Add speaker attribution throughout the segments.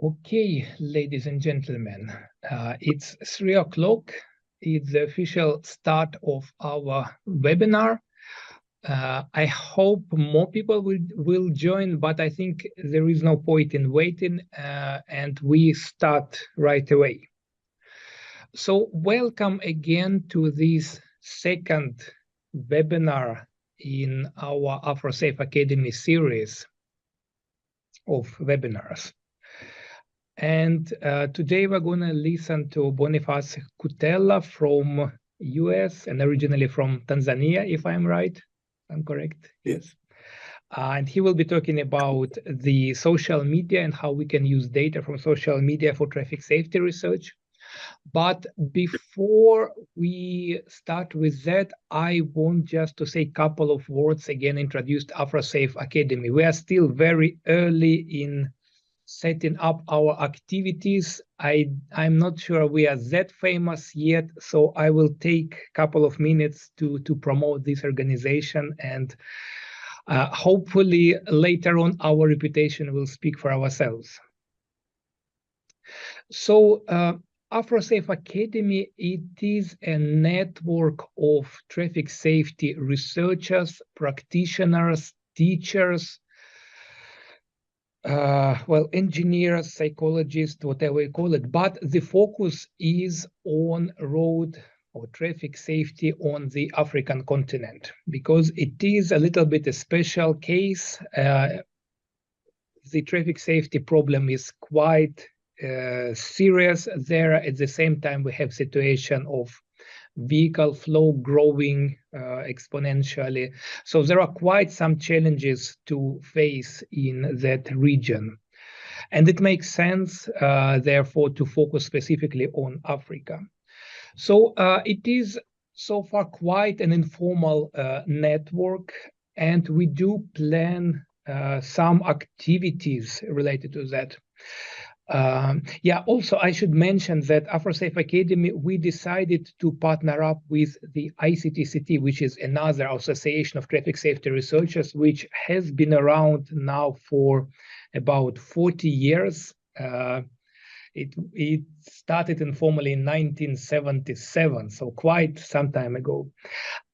Speaker 1: Okay, ladies and gentlemen, it's 3 o'clock. It's the official start of our webinar. I hope more people will join, but I think there is no point in waiting, and we start right away. So welcome again to this second webinar in our AfroSAFE Academy series of webinars. And today we're going to listen to Boniphace Kutela from US and originally from Tanzania, if I'm right. I'm correct? Yes. And he will be talking about the social media and how we can use data from social media for traffic safety research. But before we start with that, I want just to say a couple of words again, introduced AfroSAFE Academy. We are still very early in setting up our activities. I'm not sure we are that famous yet, so I will take a couple of minutes to promote this organization, and hopefully later on our reputation will speak for ourselves. So AfroSAFE Academy, it is a network of traffic safety researchers, practitioners, teachers, engineers, psychologists, whatever you call it, but the focus is on road or traffic safety on the African continent, because it is a little bit a special case. The traffic safety problem is quite serious there. At the same time, we have situation of vehicle flow growing exponentially. So there are quite some challenges to face in that region. And it makes sense, therefore, to focus specifically on Africa. So it is so far quite an informal network, and we do plan some activities related to that. Also I should mention that AfroSAFE Academy, we decided to partner up with the ICTCT, which is another association of traffic safety researchers, which has been around now for about 40 years. It started informally in 1977, so quite some time ago.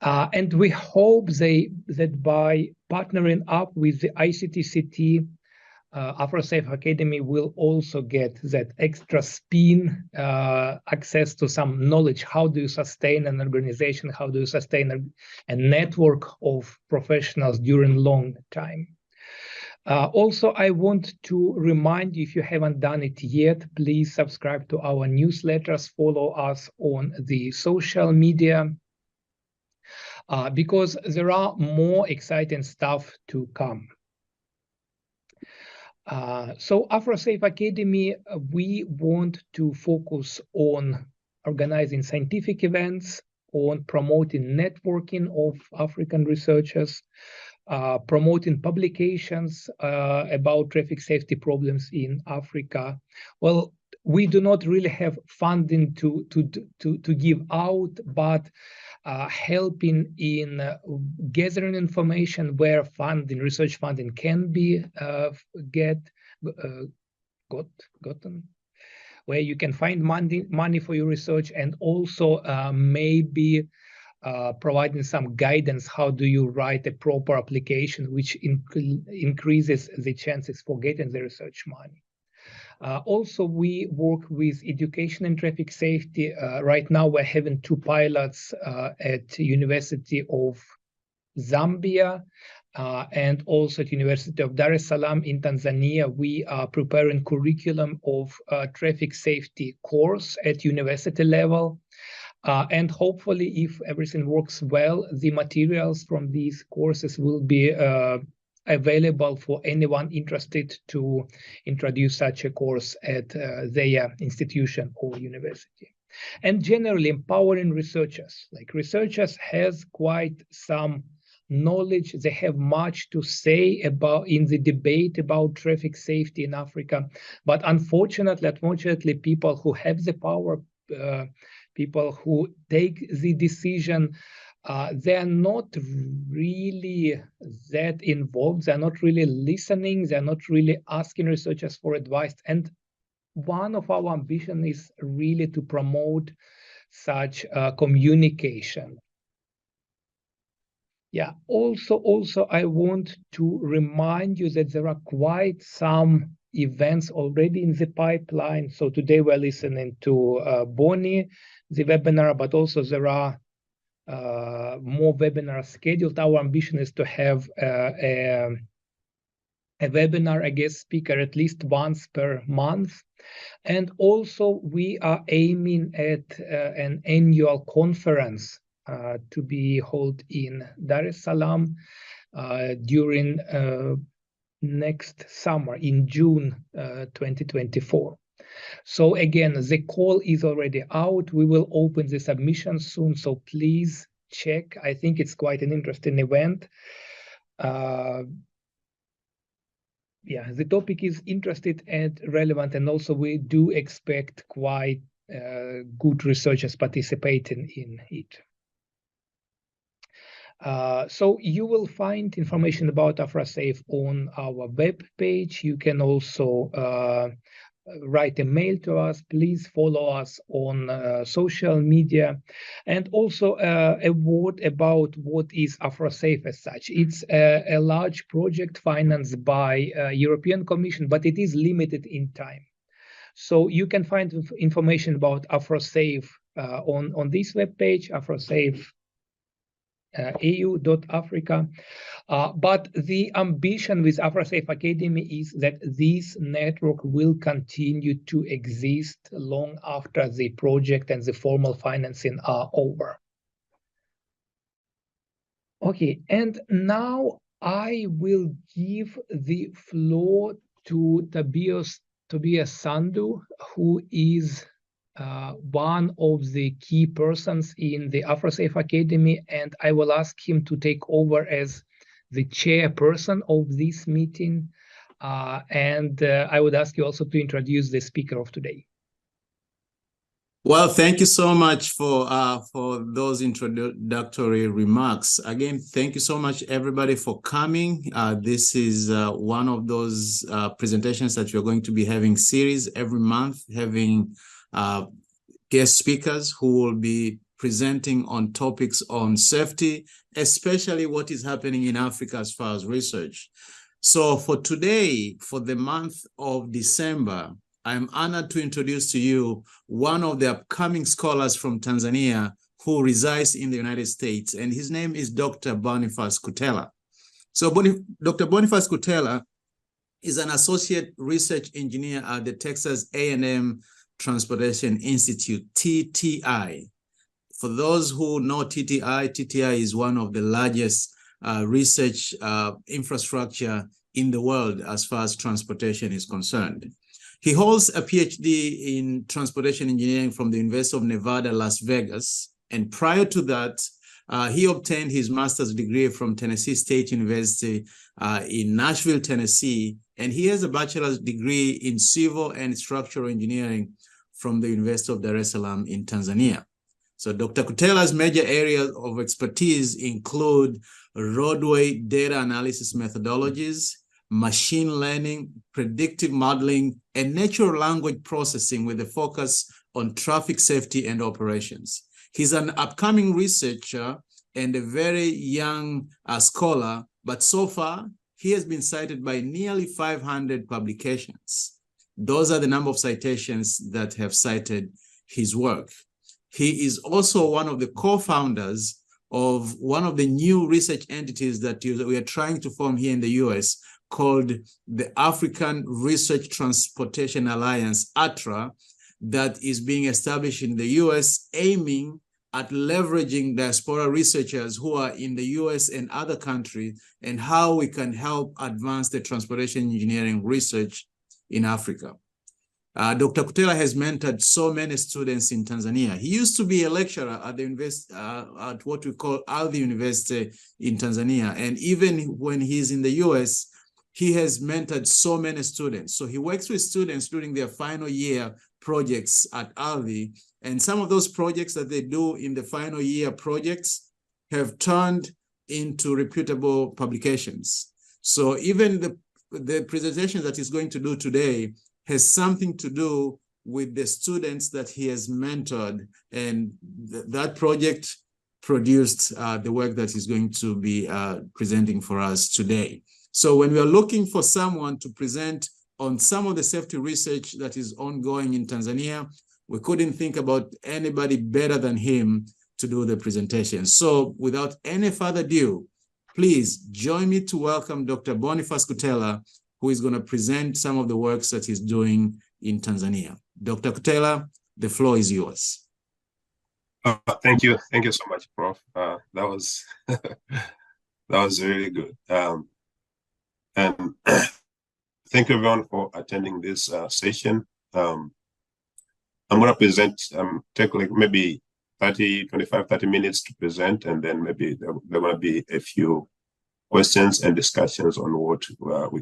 Speaker 1: And we hope that by partnering up with the ICTCT, AfroSAFE Academy will also get that extra spin, access to some knowledge. How do you sustain an organization? How do you sustain a network of professionals during long time? Also, I want to remind you, if you haven't done it yet, please subscribe to our newsletters, follow us on the social media, because there are more exciting stuff to come. So AfroSAFE Academy, we want to focus on organizing scientific events, on promoting networking of African researchers, promoting publications about traffic safety problems in Africa. Well, we do not really have funding to give out, but helping in gathering information where research funding can be gotten, where you can find money for your research, and also maybe providing some guidance. How do you write a proper application which increases the chances for getting the research money? Also, we work with education and traffic safety. Right now, we're having 2 pilots at University of Zambia and also at University of Dar es Salaam in Tanzania. We are preparing curriculum of traffic safety course at university level. And hopefully, if everything works well, the materials from these courses will be available for anyone interested to introduce such a course at their institution or university. And generally empowering researchers. Like, researchers has quite some knowledge. They have much to say about in the debate about traffic safety in Africa. But unfortunately, people who have the power, people who take the decision, they're not really that involved. They're not really listening. They're not really asking researchers for advice. And one of our ambition is really to promote such communication. Yeah, also I want to remind you that there are quite some events already in the pipeline. So today we're listening to Bonnie, the webinar, but also there are more webinars scheduled. Our ambition is to have a webinar, a guest speaker at least once per month. And also we are aiming at an annual conference to be held in Dar es Salaam during next summer in June 2024. So again, the call is already out. We will open the submission soon, so please check. I think it's quite an interesting event. Yeah, the topic is interesting and relevant, and also we do expect quite good researchers participating in it. So you will find information about AfroSAFE on our web page. You can also write a mail to us. Please follow us on social media. And also a word about what is AfroSAFE as such. It's a large project financed by European Commission, but it is limited in time. So you can find information about AfroSAFE on this web page, AfroSAFE EU.Africa. But the ambition with AfroSAFE Academy is that this network will continue to exist long after the project and the formal financing are over. Okay, and now I will give the floor to Tobias Sandu, who is one of the key persons in the AfroSAFE Academy, and I will ask him to take over as the chairperson of this meeting. And I would ask you also to introduce the speaker of today.
Speaker 2: Well, thank you so much for those introductory remarks. Again, thank you so much, everybody, for coming. This is one of those presentations that we're going to be having series every month, having guest speakers who will be presenting on topics on safety, especially what is happening in Africa as far as research. So for today, for the month of December, I'm honored to introduce to you one of the upcoming scholars from Tanzania who resides in the United States, and his name is Dr. Boniphace Kutela. So Dr. Boniphace Kutela is an associate research engineer at the Texas A&M Transportation Institute, TTI. For those who know TTI is one of the largest research infrastructure in the world as far as transportation is concerned. He holds a PhD in transportation engineering from the University of Nevada, Las Vegas. And prior to that, he obtained his master's degree from Tennessee State University in Nashville, Tennessee. And he has a bachelor's degree in civil and structural engineering from the University of Dar es Salaam in Tanzania. So Dr. Kutela's major areas of expertise include roadway data analysis methodologies, machine learning, predictive modeling, and natural language processing with a focus on traffic safety and operations. He's an upcoming researcher and a very young scholar, but so far he has been cited by nearly 500 publications. Those are the number of citations that have cited his work. He is also one of the co-founders of one of the new research entities that we are trying to form here in the US, called the African Research Transportation Alliance, ATRA, that is being established in the US, aiming at leveraging diaspora researchers who are in the US and other countries, and how we can help advance the transportation engineering research in Africa. Dr. Kutela has mentored so many students in Tanzania. He used to be a lecturer at the at what we call Aldi University in Tanzania. And even when he's in the US, he has mentored so many students. So he works with students during their final year projects at Aldi. And some of those projects that they do in the final year projects have turned into reputable publications. So even the presentation that he's going to do today has something to do with the students that he has mentored, and that project produced the work that he's going to be presenting for us today. So when we are looking for someone to present on some of the safety research that is ongoing in Tanzania, we couldn't think about anybody better than him to do the presentation. So without any further ado, please join me to welcome Dr. Boniphace Kutela, who is going to present some of the works that he's doing in Tanzania. Dr. Kutela, the floor is yours.
Speaker 3: Thank you so much, Prof. That was that was really good. And thank you everyone for attending this session. I'm going to present, take like maybe 30 minutes to present, and then maybe there are going to be a few questions and discussions on what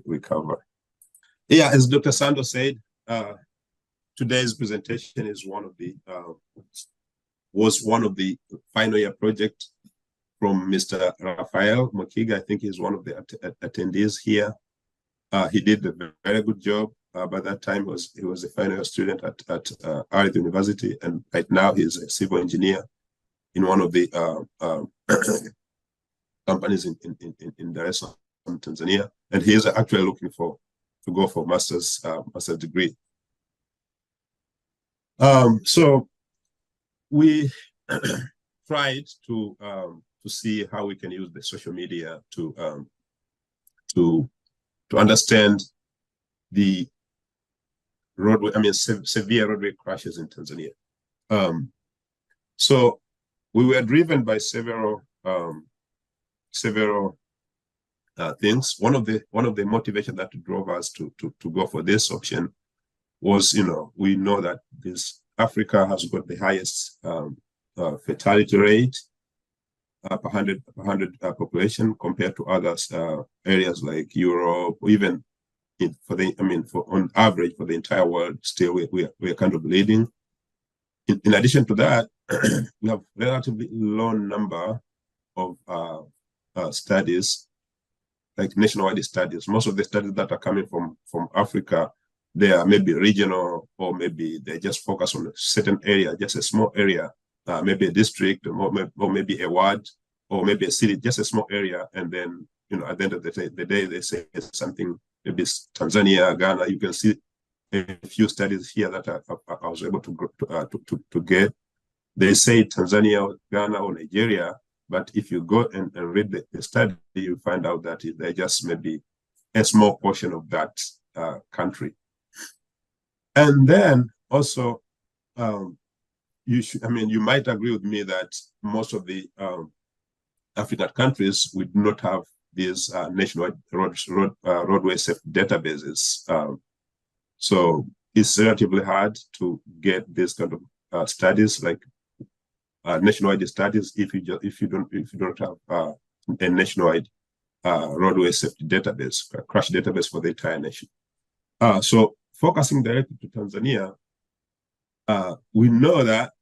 Speaker 3: we cover. Yeah, as Dr. Sando said, today's presentation is was one of the final year project from Mr. Rafael Mokiga. I think he's one of the attendees here. He did a very good job. By that time, he was a final year student at Art University, and right now he's a civil engineer in one of the companies in Dar es Salaam, Tanzania, and he is actually looking to go for master's degree. So we tried to see how we can use the social media to understand the roadway, severe roadway crashes in Tanzania. So we were driven by several things. One of the motivation that drove us to go for this option was, we know that Africa has got the highest fatality rate per 100 population compared to others areas like Europe, or even on average for the entire world. Still we are kind of leading. In addition to that, we have relatively low number of studies, like nationwide studies. Most of the studies that are coming from Africa, they are maybe regional, or maybe they just focus on a certain area, just a small area, maybe a district, or maybe a ward, or maybe a city, just a small area. And then, at the end of the day, they say it's something, maybe it's Tanzania, Ghana. You can see a few studies here that I was able to get. They say Tanzania, Ghana, or Nigeria, but if you go and read the study, you find out that they're just maybe a small portion of that country. And then also, you might agree with me that most of the African countries would not have these nationwide roadway safety databases. So it's relatively hard to get this kind of studies, like nationwide studies, if you don't have a nationwide roadway safety database, crash database for the entire nation. So focusing directly to Tanzania, we know that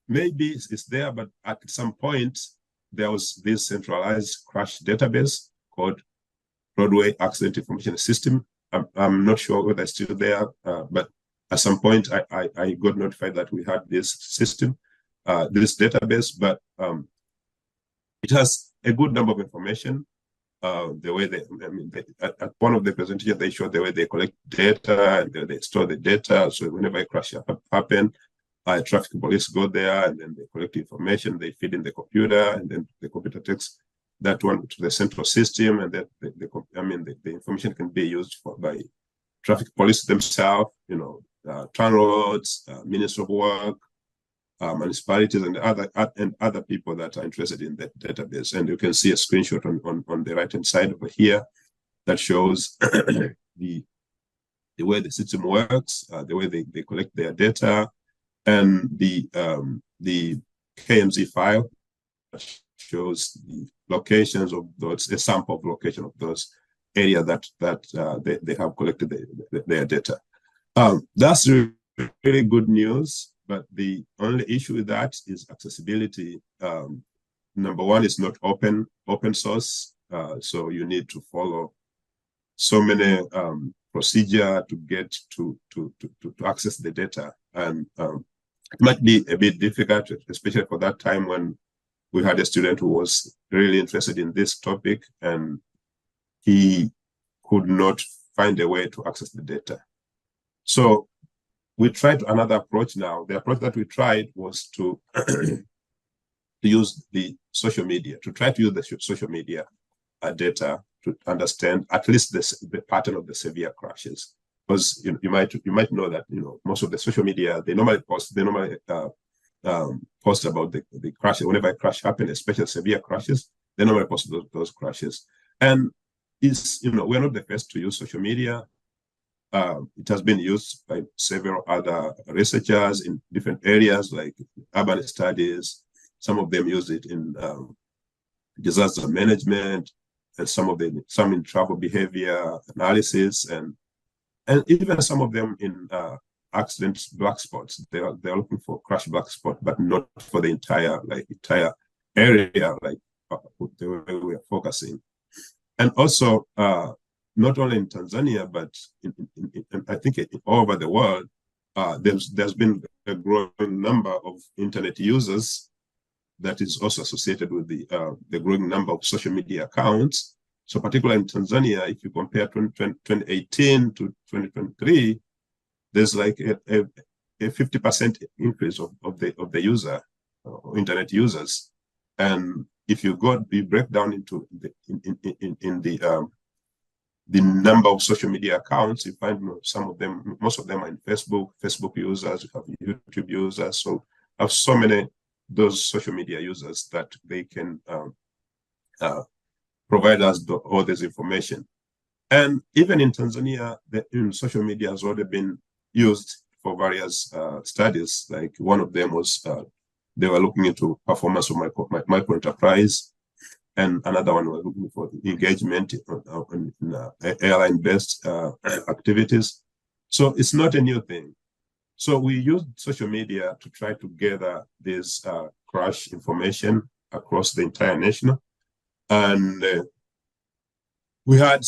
Speaker 3: maybe it's there, but at some point there was this centralized crash database called Roadway Accident Information System. I'm not sure whether it's still there, but at some point I got notified that we had this system, this database, but it has a good number of information. The way at one of the presentations, they showed the way they collect data and they store the data. So whenever a crash happens, traffic police go there and then they collect information, they feed in the computer, and then the computer takes that one to the central system, and that the information can be used by traffic police themselves, town roads, Ministry of Work, municipalities, and other people that are interested in that database. And you can see a screenshot on the right hand side over here that shows the way the system works, the way they collect their data, and the KMZ file shows the locations of those, a sample of location of those areas that they have collected their data. That's really good news, but the only issue with that is accessibility. Number one, it's not open source, so you need to follow so many procedure to get to access the data. And it might be a bit difficult, especially for that time when we had a student who was really interested in this topic and he could not find a way to access the data. So we tried another approach now. The approach that we tried was to use the social media, to try to use the social media data to understand at least the pattern of the severe crashes. Because you might know that most of the social media, they normally post about the crashes. Whenever a crash happens, especially severe crashes, they normally post those crashes. And we're not the first to use social media. It has been used by several other researchers in different areas like urban studies. Some of them use it in disaster management, and some in travel behavior analysis, and even some of them in accident black spots. They're looking for crash black spot, but not for the entire area, like the way we are focusing. And also, not only in Tanzania, but I think all over the world, there's been a growing number of internet users that is also associated with the growing number of social media accounts. So particularly in Tanzania, if you compare 2018 to 2023, there's like a 50% increase of the internet users. And if you break down into the number of social media accounts, you find most of them are in Facebook users, you have YouTube users. So I have so many those social media users that they can provide us all this information. And even in Tanzania, social media has already been used for various studies. Like one of them was they were looking into performance of micro enterprise, and another one was looking for engagement in airline-based activities. So it's not a new thing. So we used social media to try to gather this crash information across the entire nation. And we had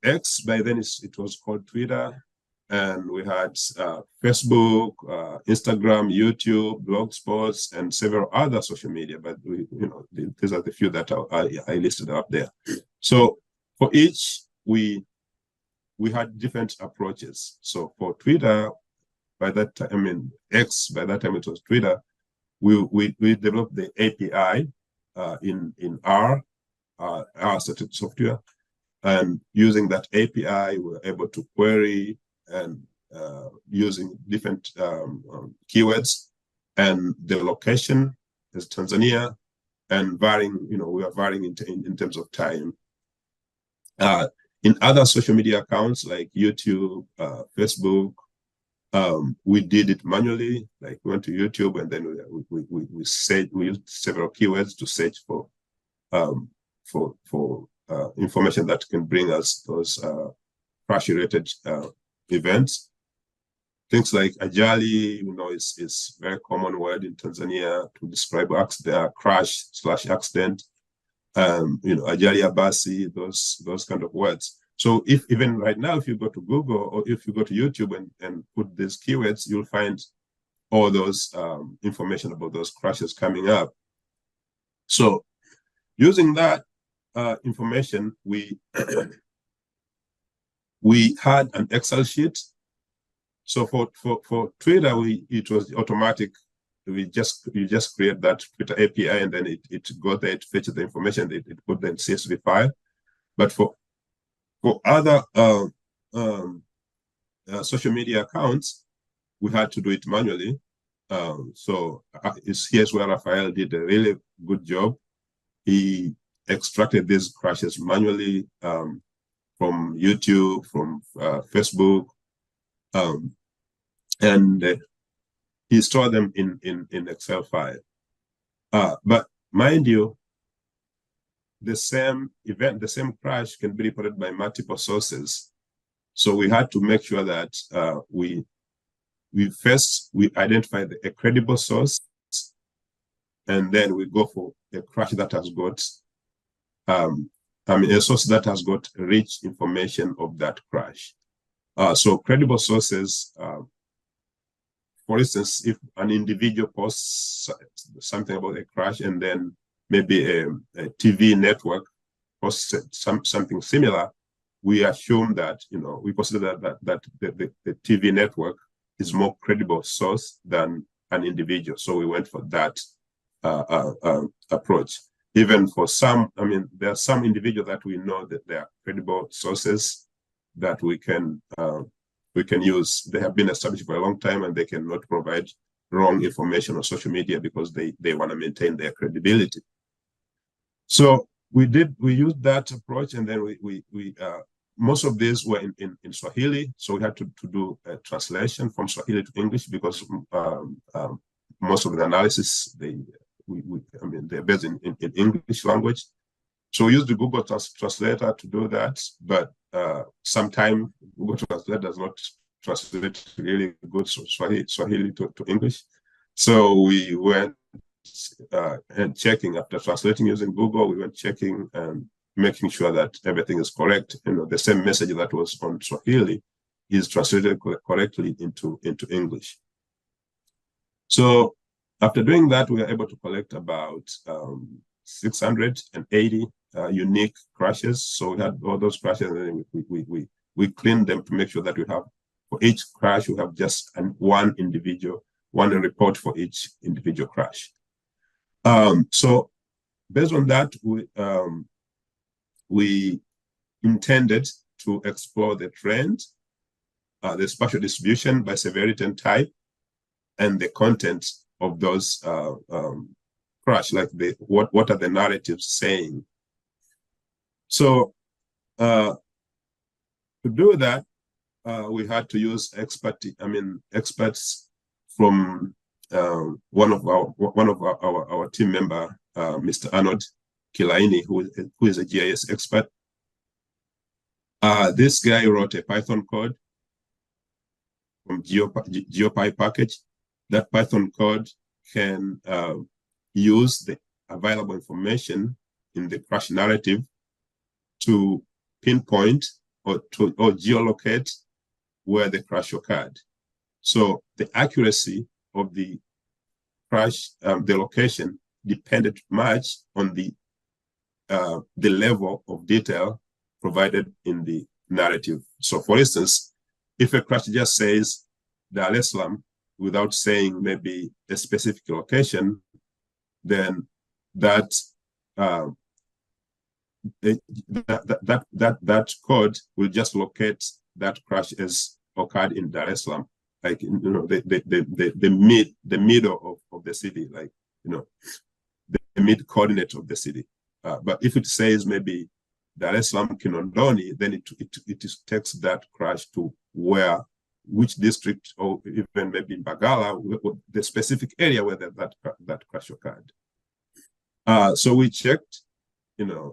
Speaker 3: X, by then it was called Twitter, and we had Facebook, Instagram, YouTube, Blogspots, and several other social media. But these are the few that I listed up there. So for each, we had different approaches. So for Twitter, by that time, X, by that time it was Twitter, we developed the API in R software, and using that API, we were able to query and using different keywords, and the location is Tanzania, and varying, we are varying in terms of time. In other social media accounts like YouTube, Facebook, we did it manually. Like we went to YouTube and then we used several keywords to search for information that can bring us those crash-related events. Things like ajali, is very common word in Tanzania to describe crash/accident. Ajali ya basi, those kind of words. So if even right now, if you go to Google or if you go to YouTube and put these keywords, you'll find all those information about those crashes coming up. So using that information, we had an Excel sheet. So for Twitter, it was automatic. You just create that Twitter API, and then it got there, it fetches the information, it put the CSV file. But for other social media accounts, we had to do it manually. So here's where Raphael did a really good job. He extracted these crashes manually from YouTube, from Facebook, and he stored them in Excel file. But mind you, the same event, the same crash can be reported by multiple sources. So we had to make sure that we first identify a credible source, and then we go for a crash that has got a source that has got rich information of that crash. So credible sources, for instance, if an individual posts something about a crash and then maybe a TV network posts something similar, we assume that, we consider that the TV network is more credible source than an individual. So we went for that approach. Even for some, there are some individuals that we know that they are credible sources that we can use. They have been established for a long time and they cannot provide wrong information on social media because they want to maintain their credibility. So we used that approach, and then we most of these were in Swahili, so we had to do a translation from Swahili to English because most of the analysis they're based in English language. So we used the Google Translator to do that, but sometimes Google Translator does not translate really good Swahili to English. So we went and checking after translating using Google. We went checking and making sure that everything is correct. The same message that was on Swahili is translated correctly into English. So after doing that, we were able to collect about 680 unique crashes. So we had all those crashes, and then we cleaned them to make sure that we have, for each crash, we have just one report for each individual crash. So based on that, we intended to explore the trend, the spatial distribution by severity and type, and the content of those crash, like what are the narratives saying. So to do that, we had to use experts from one of our team member, Mr. Arnold Kilaini, who is a GIS expert. This guy wrote a Python code from GeoPy package. That Python code can use the available information in the crash narrative to pinpoint or geolocate where the crash occurred. So the accuracy of the crash, the location, depended much on the level of detail provided in the narrative. So for instance, if a crash just says Dar es Salaam without saying maybe a specific location, then that code will just locate that crash as occurred in Dar es Salaam, like the middle of the city, like the mid coordinate of the city. But if it says maybe Dar es Salaam Kinondoni, then it takes that crash to which district, or even maybe in Bagala, the specific area where that crash occurred. So we checked, where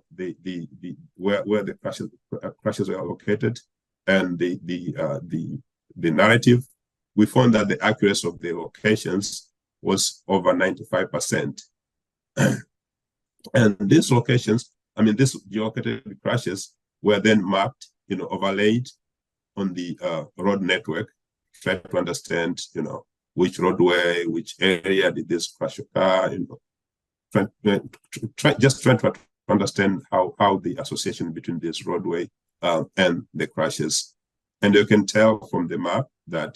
Speaker 3: the crashes were located, and the narrative. We found that the accuracy of the locations was over 95%. And these locations, these geolocated crashes were then mapped, overlaid on the road network, try to understand, which roadway, which area did this crash occur, trying to understand how the association between this roadway and the crashes. And you can tell from the map that,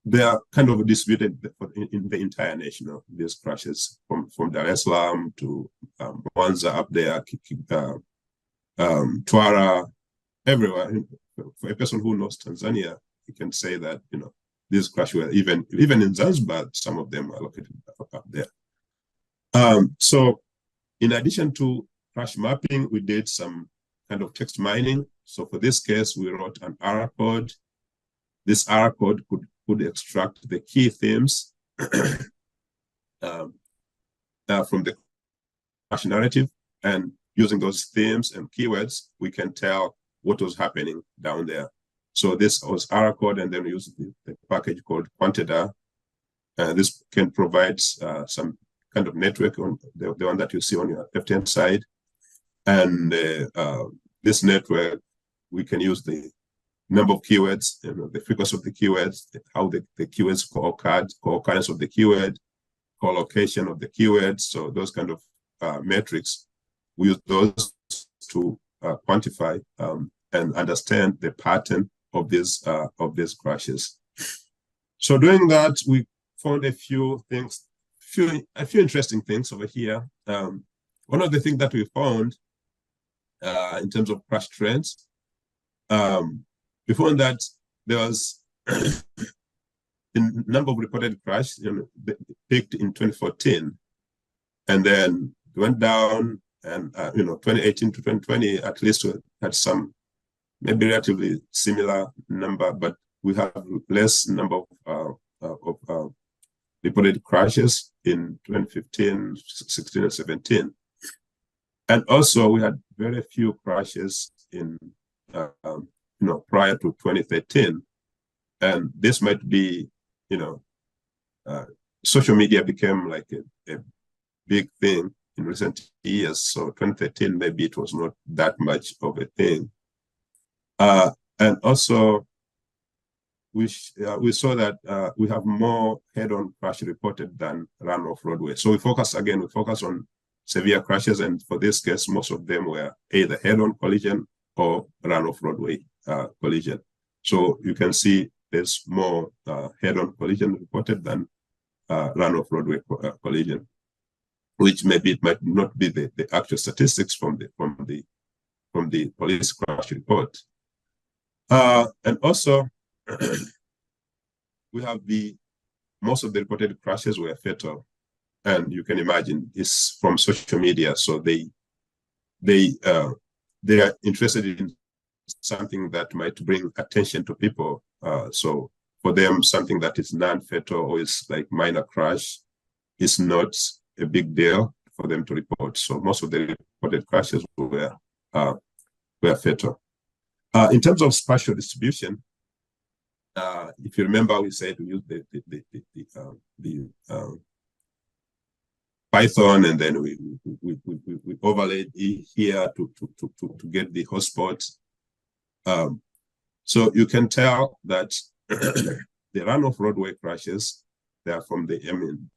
Speaker 3: they are kind of distributed in the entire nation. These crashes from Dar es Salaam to Mwanza up there, Twara, everywhere. For a person who knows Tanzania, you can say that these crashes were even in Zanzibar, some of them are located up there. So in addition to crash mapping, we did some kind of text mining. So for this case, we wrote an R code. This R code could extract the key themes from the crash narrative, and using those themes and keywords, we can tell what was happening down there. So this was R code, and then we use the package called Quantida. This can provide some kind of network on the one that you see on your left-hand side. And this network, we can use the number of keywords, the frequency of the keywords, how the keywords co-occurrence of the keyword, co-location of the keywords. So those kind of metrics, we use those to quantify and understand the pattern of these crashes. So doing that, we found a few things, a few interesting things over here. One of the things that we found in terms of crash trends, we found that there was the number of reported crashes, peaked in 2014, and then went down, and 2018 to 2020, at least we had some maybe relatively similar number, but we have less number of reported crashes in 2015, 16, and 17. And also we had very few crashes in prior to 2013. And this might be, social media became like a big thing in recent years. So 2013, maybe it was not that much of a thing. And also, we saw that we have more head-on crash reported than run-off roadway. So we focus on severe crashes, and for this case, most of them were either head-on collision or run-off roadway collision. So you can see there's more head-on collision reported than run-off roadway collision, which maybe it might not be the actual statistics from the police crash report. And also, we have most of the reported crashes were fatal, and you can imagine it's from social media. So they are interested in something that might bring attention to people. So for them, something that is non-fatal or is like minor crash is not a big deal for them to report. So most of the reported crashes were fatal. In terms of spatial distribution, if you remember, we said we used the Python, and then we overlaid it here to get the hotspots. So you can tell that the runoff roadway crashes, they are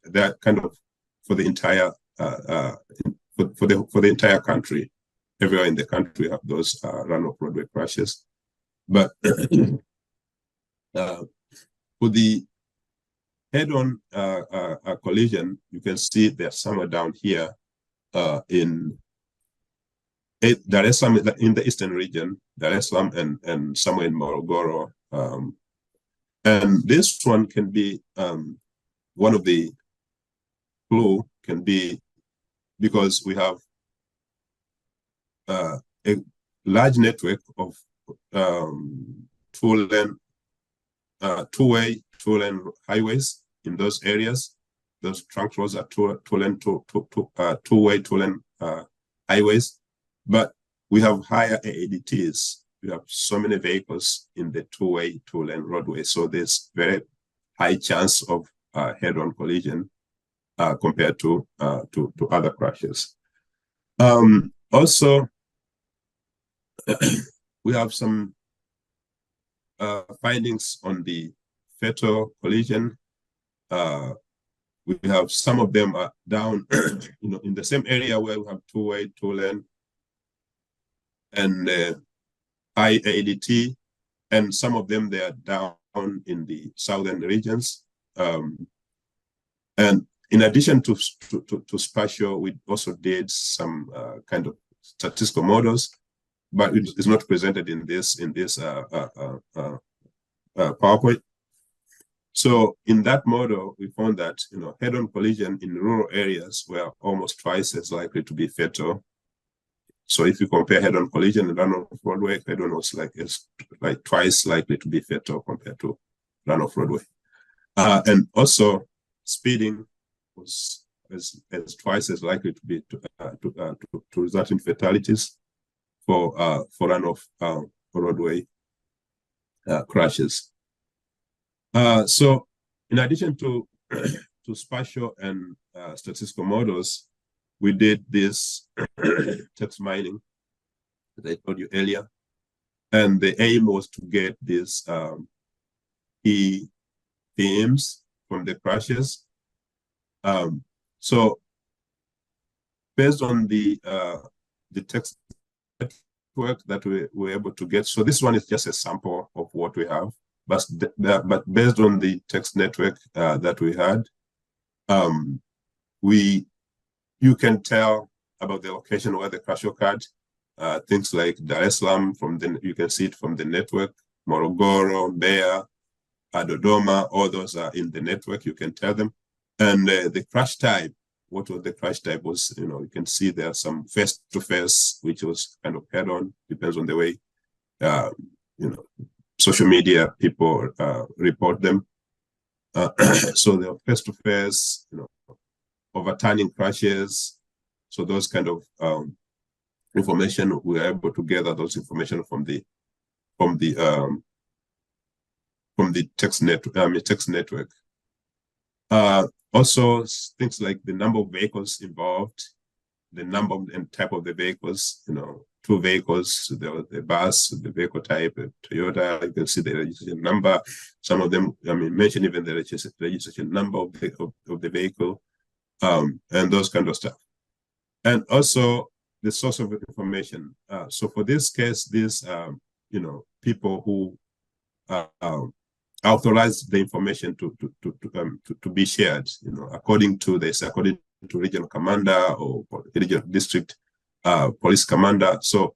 Speaker 3: they're kind of for the entire for the entire country. Everywhere in the country have those runoff roadway crashes, but for the head-on collision, you can see they're somewhere down here in Dar es Salaam, in the eastern region, Dar es Salaam, and somewhere in Morogoro. And this one can be one of the clue can be because we have a large network of two-way highways in those areas. Those trunk roads are two-way two-lane highways, but we have higher AADTs. We have so many vehicles in the two-way two-lane roadway, so there's very high chance of head-on collision compared to other crashes. Also, we have some findings on the fatal collision. We have some of them are down, in the same area where we have two-way, two-lane, and high ADT, and some of them they are down in the southern regions. And in addition to spatial, we also did some kind of statistical models, but it is not presented in this PowerPoint. So in that model, we found that head-on collision in rural areas were almost twice as likely to be fatal. So if you compare head-on collision and run-off roadway, head-on was like twice likely to be fatal compared to run-off roadway. And also speeding was as twice as likely to be to result in fatalities for run-off roadway crashes. So in addition to to spatial and statistical models, we did this text mining that I told you earlier. And the aim was to get these key themes from the crashes. So based on the text network that we were able to get, so this one is just a sample of what we have, but based on the text network that we had, you can tell about the location where the crash occurred. Things like Dar es Salaam, you can see it from the network. Morogoro, Mbeya, Dodoma, all those are in the network. You can tell them. And the crash type, what was the crash type was, you can see there are some face-to-face, which was kind of head-on, depends on the way, social media people report them. So the face-to-face, overturning crashes. So those kind of information, we are able to gather those information from the text network. Also, things like the number of vehicles involved, the number and type of the vehicles, 2 vehicles, the bus, the vehicle type, Toyota, you can see the registration number. Some of them, mention even the registration number of the vehicle, and those kind of stuff. And also the source of information. So for this case, these, people who authorize the information to be shared, according to regional commander or regional district police commander. So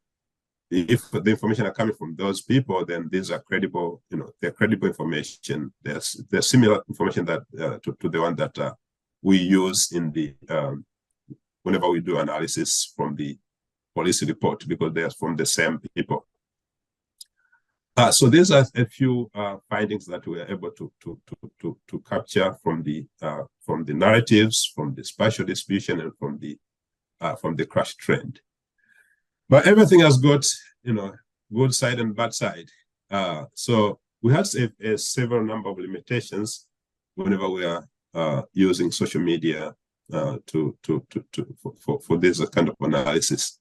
Speaker 3: if the information are coming from those people, then these are credible, they're credible information. There's similar information that to the one that we use in the whenever we do analysis from the police report, because they're from the same people. So these are a few findings that we are able to capture from the narratives, from the spatial distribution, and from the crash trend. But everything has got good side and bad side. So we have a several number of limitations whenever we are using social media for this kind of analysis.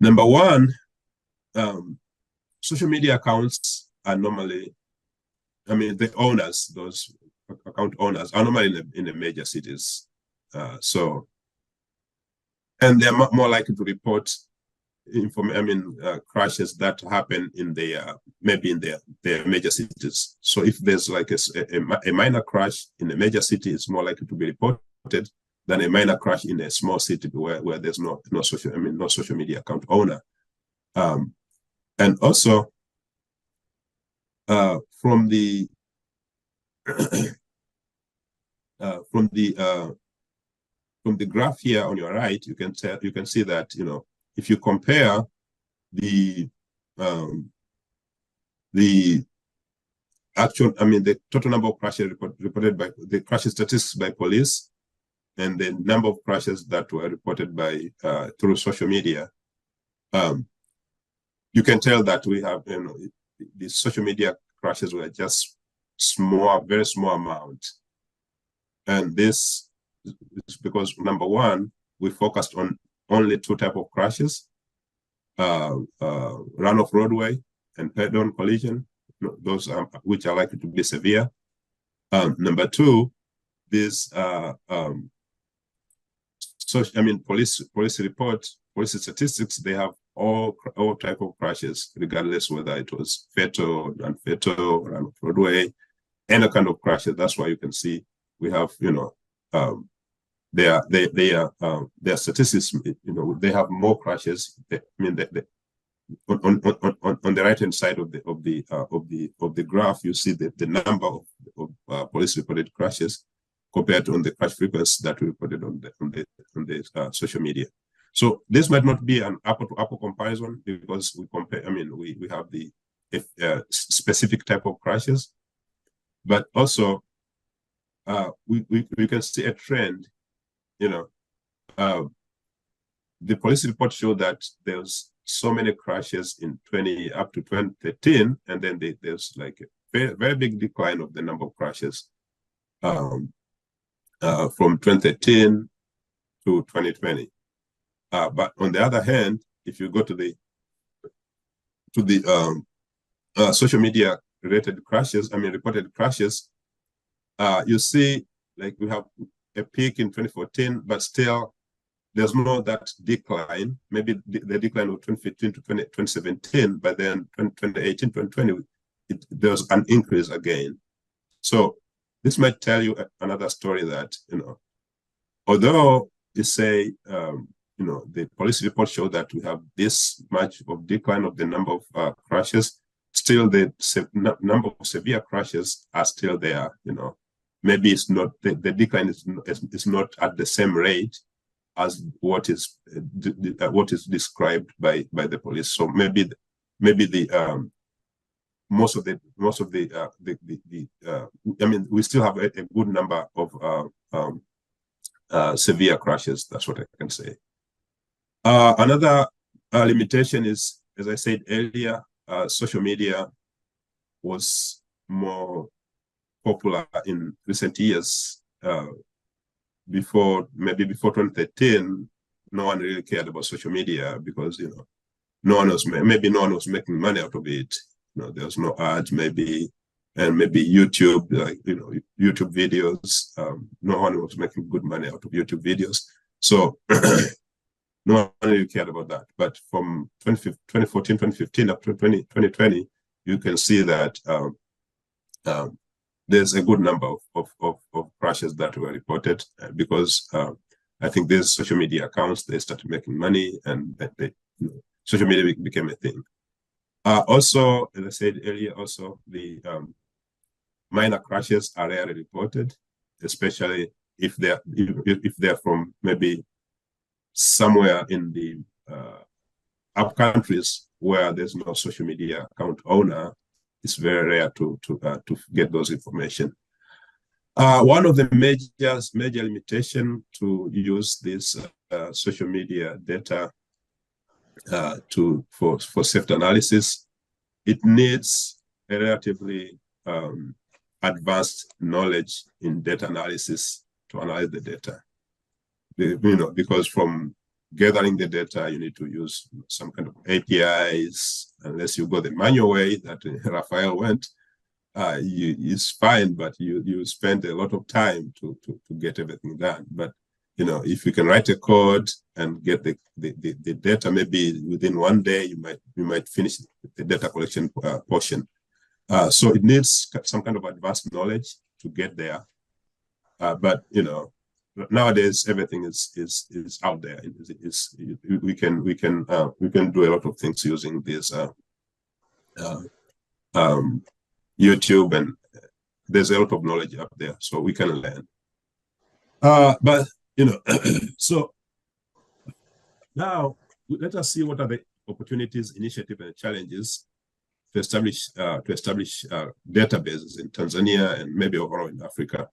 Speaker 3: Number one, social media accounts are normally, the owners, those account owners are normally in the major cities. And they're more likely to report crashes that happen in maybe in their major cities. So if there's like a minor crash in a major city, it's more likely to be reported than a minor crash in a small city where there's no social media account owner. And also, from the graph here on your right, you can see that if you compare the actual, the total number of crashes reported by the crash statistics by police, and the number of crashes that were reported by through social media, you can tell that we have, the social media crashes were just very small amount. And this is because, number one, we focused on only 2 types of crashes, runoff roadway and head-on collision, those which are likely to be severe. Number 2, this police report, police statistics, they have all type of crashes, regardless whether it was fatal, non-fatal, runoff roadway, any kind of crashes. That's why you can see we have, their statistics, they have more crashes. On the right-hand side of the graph, you see the number of police-reported crashes compared to on the crash frequency that we reported on the social media. So this might not be an apple-to-apple comparison, because we compare. We have the specific type of crashes, but also we can see a trend. The police report showed that there's so many crashes up to 2013, and then there's like a very, very big decline of the number of crashes from 2013 to 2020. But on the other hand, if you go to the social media related crashes, reported crashes, you see, like, we have a peak in 2014, but still there's no that decline. Maybe the decline of 2015 to 2017, but then 2018, 2020, there's an increase again. So this might tell you another story that, although you say, the police report show that we have this much of decline of the number of crashes, still the number of severe crashes are still there. Maybe it's not, the decline is not at the same rate as what is described by the police. So maybe the most of the we still have a good number of severe crashes. That's what I can say. Another limitation is, as I said earlier, social media was more popular in recent years. Before 2013, no one really cared about social media because no one was making money out of it. There was no ads, maybe YouTube, YouTube videos. No one was making good money out of YouTube videos, so no one really cared about that. But from 2014, 2015 up to 2020, you can see that there's a good number of crashes that were reported because I think these social media accounts, they started making money, and social media became a thing. Also, as I said earlier, also the minor crashes are rarely reported, especially if they're from maybe somewhere in the up countries where there's no social media account owner. It's very rare to get those information. One of the major limitation to use this social media data for safety analysis, it needs a relatively advanced knowledge in data analysis to analyze the data. Because from gathering the data, you need to use some kind of APIs. Unless you go the manual way that Raphael went, it's fine, but you spend a lot of time to get everything done. But if you can write a code and get the data, maybe within one day you might finish the data collection portion. So it needs some kind of advanced knowledge to get there. But nowadays everything is out there. We can do a lot of things using this YouTube, and there's a lot of knowledge up there, so we can learn. But so now let us see what are the opportunities, initiatives, and challenges to establish databases in Tanzania and maybe overall in Africa.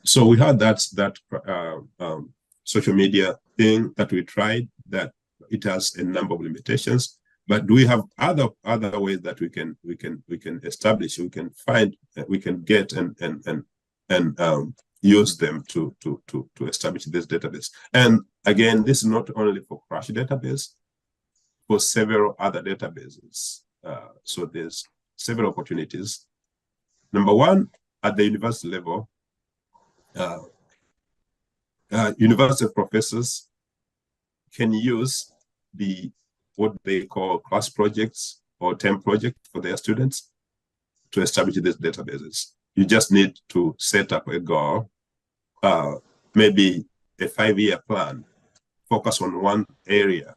Speaker 3: So we had that social media thing that we tried, that it has a number of limitations. But do we have other ways that we can establish, we can find, we can get and use them to establish this database? And again, this is not only for crash database, for several other databases. So there's several opportunities. Number one, at the university level, university professors can use what they call class projects or term projects for their students to establish these databases. You just need to set up a goal, maybe a 5-year plan, focus on one area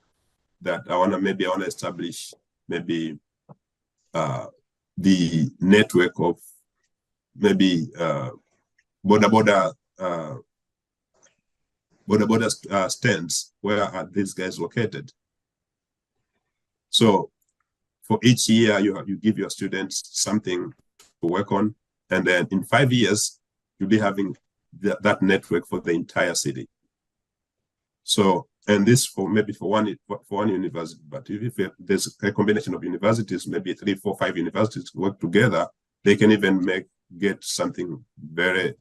Speaker 3: that I want to establish, maybe the network of maybe border stands. Where are these guys located? So for each year, you give your students something to work on, and then in 5 years, you'll be having that network for the entire city. So, and this for one university, but if there's a combination of universities, maybe 3, 4, 5 universities work together, they can even get something very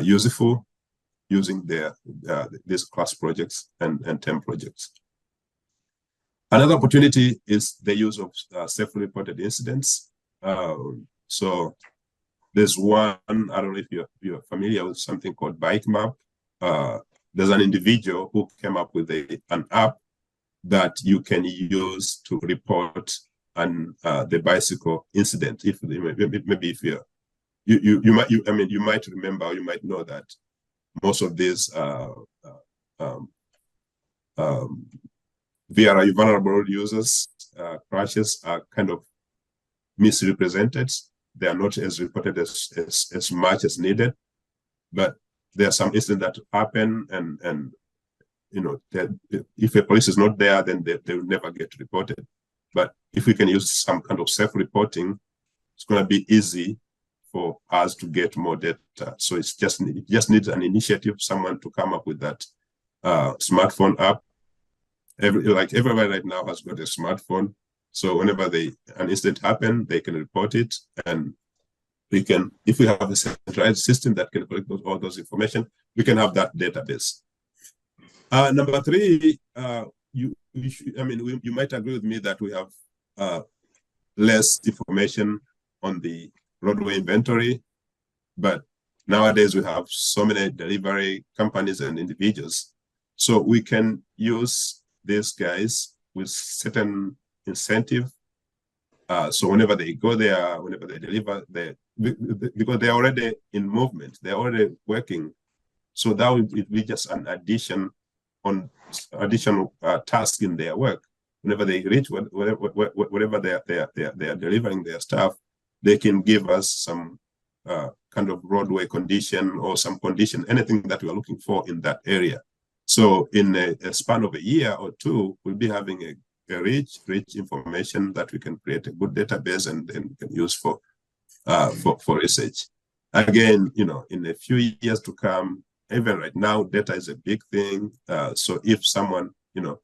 Speaker 3: useful using these class projects and term projects. Another opportunity is the use of self-reported incidents. So there's one, I don't know if you're familiar with something called Bike Map. There's an individual who came up with an app that you can use to report the bicycle incident. If maybe if you might remember, or you might know that most of these VRI vulnerable users crashes are kind of misrepresented. They are not as reported as much as needed, but there are some incidents that happen, and you know, if a police is not there, then they will never get reported. But if we can use some kind of self-reporting, it's going to be easy for us to get more data. So it just needs an initiative, someone to come up with that smartphone app. Everybody right now has got a smartphone. So whenever an incident happens, they can report it, and we can, if we have a centralized system that can collect all those information, we can have that database. Number three, you might agree with me that we have less information on the roadway inventory, but nowadays we have so many delivery companies and individuals. So we can use these guys with certain incentive. So whenever they go there, whenever they deliver, because they're already in movement, they're already working. So that would be just an additional task in their work. Whenever they reach whatever they are delivering their stuff, they can give us some kind of roadway condition or some condition, anything that we are looking for in that area. So in a span of a year or two, we'll be having a rich information that we can create a good database and can use for research. Again, you know, in a few years to come, even right now, data is a big thing. So if someone, you know,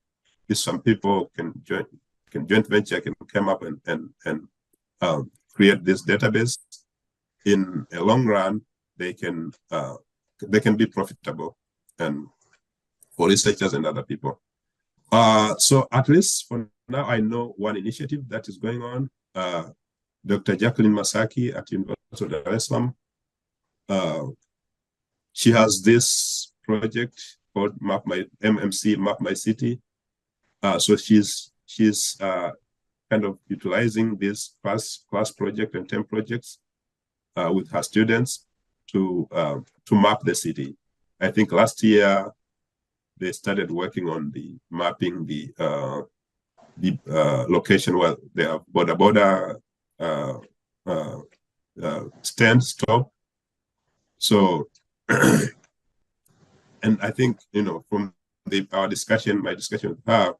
Speaker 3: if some people can joint venture, can come up and create this database, in a long run, they can be profitable and for researchers and other people. So at least for now, I know one initiative that is going on. Dr. Jacqueline Masaki at University of Dar es Salaam. She has this project called Map My City. So she's kind of utilizing this class project and term projects with her students to map the city. I think last year they started working on the mapping the location where they have border stand stop. So, and I think, you know, from my discussion with her,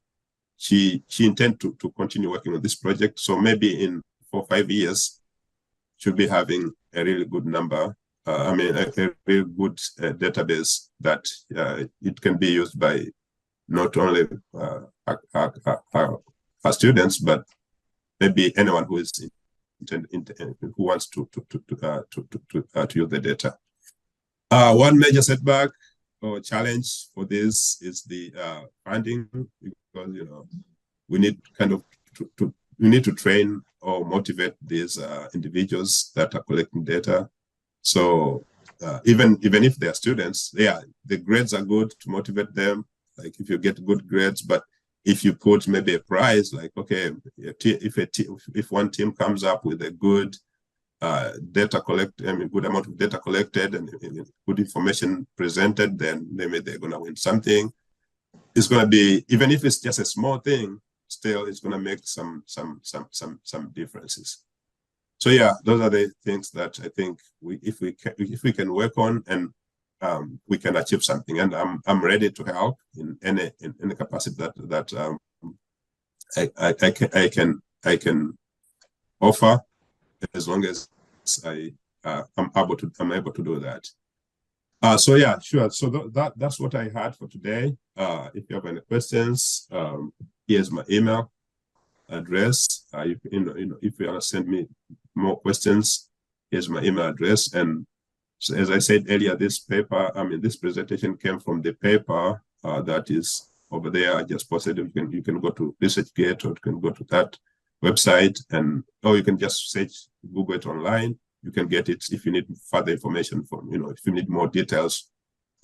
Speaker 3: she intends to continue working on this project. So maybe in 4 or 5 years, she'll be having a really good number. A really good database that it can be used by not only our students, but maybe anyone who is who wants to use the data. One major setback or challenge for this is the funding, because, you know, we need kind of to train or motivate these individuals that are collecting data. So even if they are students, the grades are good to motivate them. Like if you get good grades, but if you put maybe a prize, like, okay, if one team comes up with a good data good amount of data collected and good information presented, then maybe they're going to win something. It's going to be, even if it's just a small thing, still it's going to make some differences. So yeah, those are the things that I think if we can work on, and we can achieve something. And I'm ready to help in any capacity that I can offer, as long as I'm able to do that. So yeah, sure. So that's what I had for today. If you have any questions, here's my email address. If you want to send me more questions, here's my email address, and So as I said earlier, this presentation came from the paper that is over there. I just posted it. You can go to ResearchGate, or you can go to that website, or you can just search, Google it online. You can get it if you need further information from, if you need more details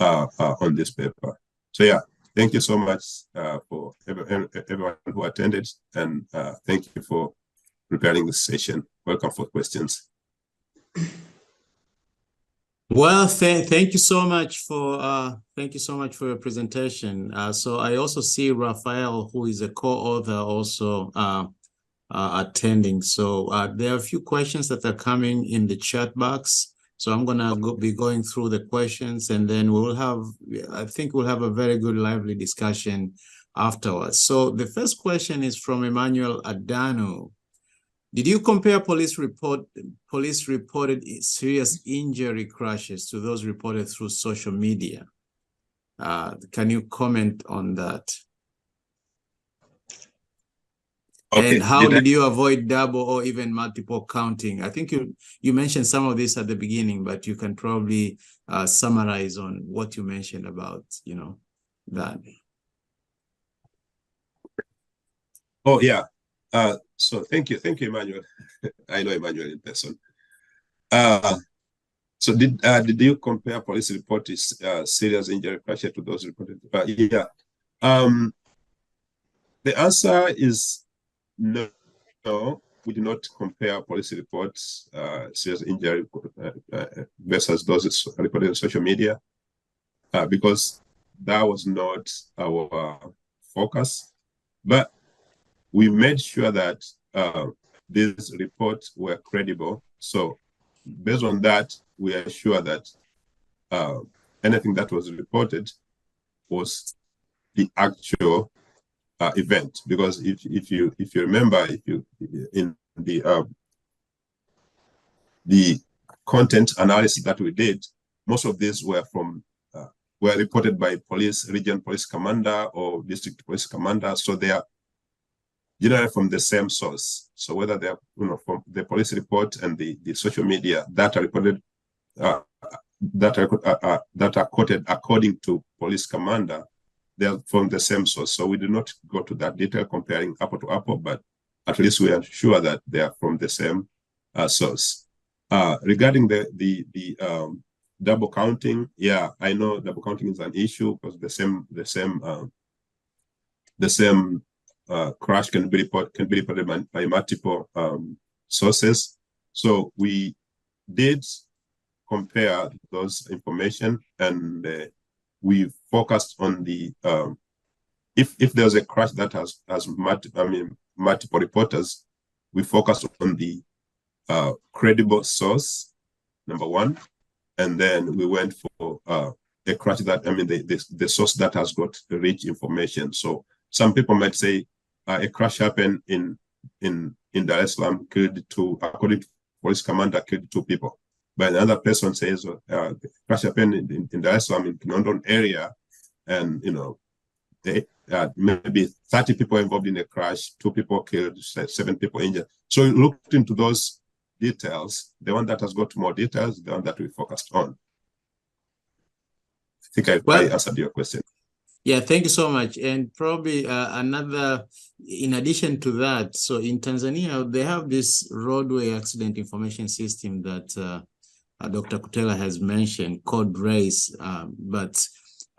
Speaker 3: on this paper. So yeah, thank you so much for everyone who attended, and thank you for preparing this session. Welcome for questions.
Speaker 2: Well, thank you so much for your presentation. So I also see Raphael, who is a co-author, also attending. So there are a few questions that are coming in the chat box. So I'm gonna be going through the questions, and then I think we'll have a very good, lively discussion afterwards. So the first question is from Emmanuel Adano. Did you compare police reported serious injury crashes to those reported through social media? Can you comment on that? Okay, and how did you avoid double or even multiple counting? I think you mentioned some of this at the beginning, but you can probably summarize on what you mentioned about, that.
Speaker 3: Oh, yeah. So thank you, Emmanuel. I know Emmanuel in person. So did you compare police reported serious injury crashes to those reported? Yeah. The answer is no. We do not compare police reports serious injury versus those reported on social media because that was not our focus. But we made sure that these reports were credible. So based on that, we are sure that anything that was reported was the actual event. Because if you remember, in the content analysis that we did, most of these were were reported by region police commander or district police commander. So they are generally from the same source. So whether they're from the police report and the social media that are reported that are quoted according to police commander, they're from the same source. So we do not go to that detail comparing apple to apple, but at least we are sure that they are from the same source. Regarding the double counting, yeah, I know double counting is an issue because the same crash can be reported by multiple sources. So we did compare those information, and we focused on the if there's a crash that has multiple reporters, we focused on the credible source, number one, and then we went for a crash that the source that has got rich information. So some people might say a crash happened in Dar es Salaam, according to police commander, killed 2 people. But another person says crash happened in Dar es Salaam, in London area, and maybe 30 people involved in a crash, 2 people killed, 7 people injured. So we looked into those details. The one that has got more details, the one that we focused on. I think I answered your question.
Speaker 2: Yeah, thank you so much. And probably another, in addition to that, so in Tanzania, they have this roadway accident information system that Dr. Kutela has mentioned, called RACE. But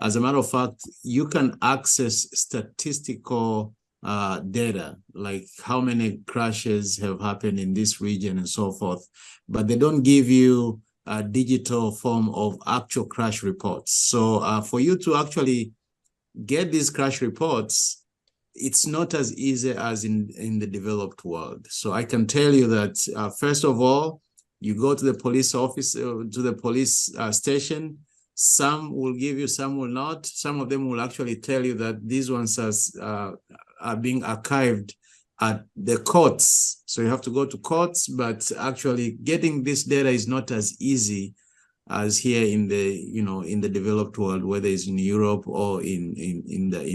Speaker 2: as a matter of fact, you can access statistical data, like how many crashes have happened in this region and so forth, but they don't give you a digital form of actual crash reports. So for you to actually get these crash reports, it's not as easy as in the developed world. So I can tell you that first of all, you go to the police office, to the police station. Some will give you, some will not. Some of them will actually tell you that these ones are being archived at the courts. So you have to go to courts, but actually getting this data is not as easy as here in the developed world, whether it's in Europe or in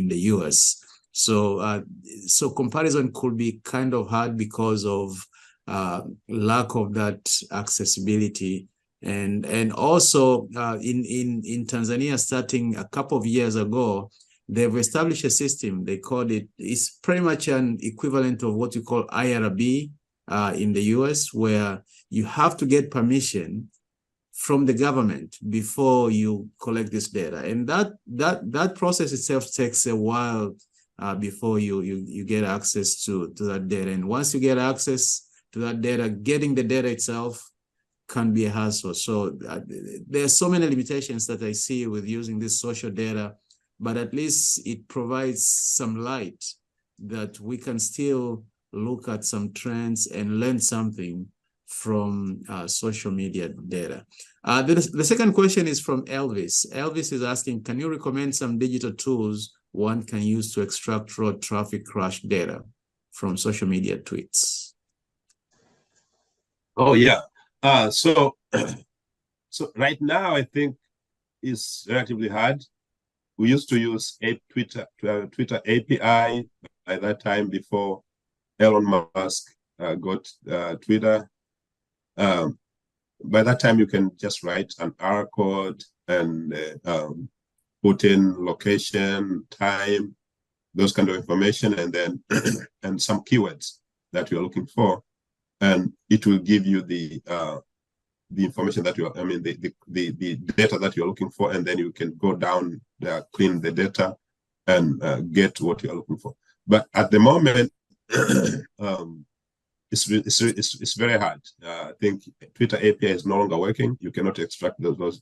Speaker 2: the US. So so comparison could be kind of hard because of lack of that accessibility And also in Tanzania, starting a couple of years ago, they've established a system. They called it, it's pretty much an equivalent of what you call IRB in the US, where you have to get permission from the government before you collect this data. And that process itself takes a while before you get access to that data. And once you get access to that data, getting the data itself can be a hassle. So there are so many limitations that I see with using this social data, but at least it provides some light that we can still look at some trends and learn something from social media data. The second question is from Elvis. Elvis is asking, can you recommend some digital tools one can use to extract road traffic crash data from social media tweets?
Speaker 3: Oh, yeah. So right now, I think it's relatively hard. We used to use a Twitter API by that time before Elon Musk got Twitter. By that time, you can just write an R code and put in location, time, those kind of information, and then and some keywords that you're looking for, and it will give you the information that you're, the data that you're looking for, and then you can go down there, clean the data, and get what you're looking for. But at the moment, it's very hard. I think Twitter API is no longer working. You cannot extract those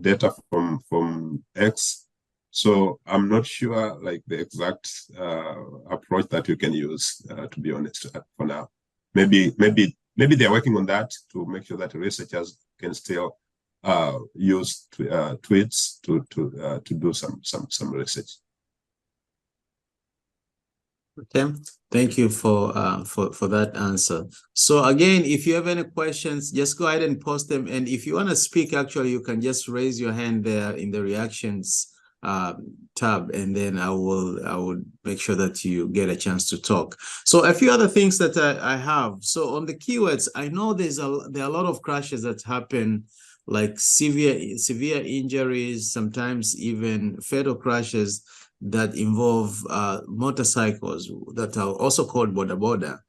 Speaker 3: data from X. So I'm not sure like the exact approach that you can use, to be honest, for now. Maybe they're working on that to make sure that researchers can still use tweets to do some research.
Speaker 2: Okay, thank you for that answer. So again, if you have any questions, just go ahead and post them. And if you want to speak, actually, you can just raise your hand there in the reactions tab, and then I will make sure that you get a chance to talk. So a few other things that I have. So on the keywords, I know there are a lot of crashes that happen, like severe injuries, sometimes even fatal crashes that involve motorcycles that are also called boda boda.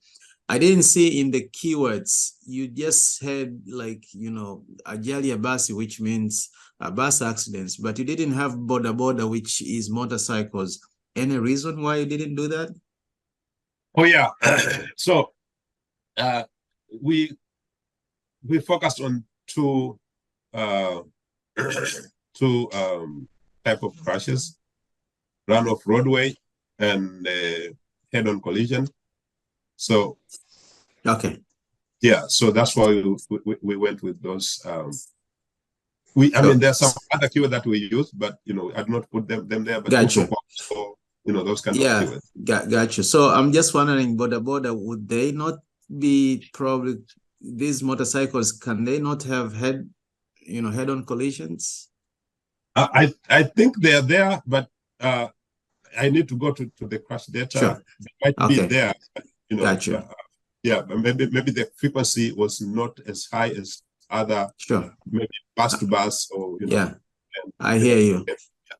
Speaker 2: I didn't see in the keywords, you just had like, ajali ya basi, which means bus accidents, but you didn't have boda boda, which is motorcycles. Any reason why you didn't do that?
Speaker 3: Oh, yeah. So we focused on two type of crashes: run-off roadway and head-on collision. So,
Speaker 2: okay,
Speaker 3: yeah, so that's why we went with those. There's some other keywords that we use, but I do not put them there. But
Speaker 2: gotcha.
Speaker 3: Also, those kind of keywords.
Speaker 2: Gotcha. So I'm just wondering, boda boda, would they not be probably these motorcycles? Can they not have head-on collisions?
Speaker 3: I think they are there, but I need to go to the crash data.
Speaker 2: Sure.
Speaker 3: It might be there.
Speaker 2: Gotcha.
Speaker 3: But maybe the frequency was not as high as other.
Speaker 2: Sure.
Speaker 3: Maybe bus to bus, or
Speaker 2: Yeah. I hear you.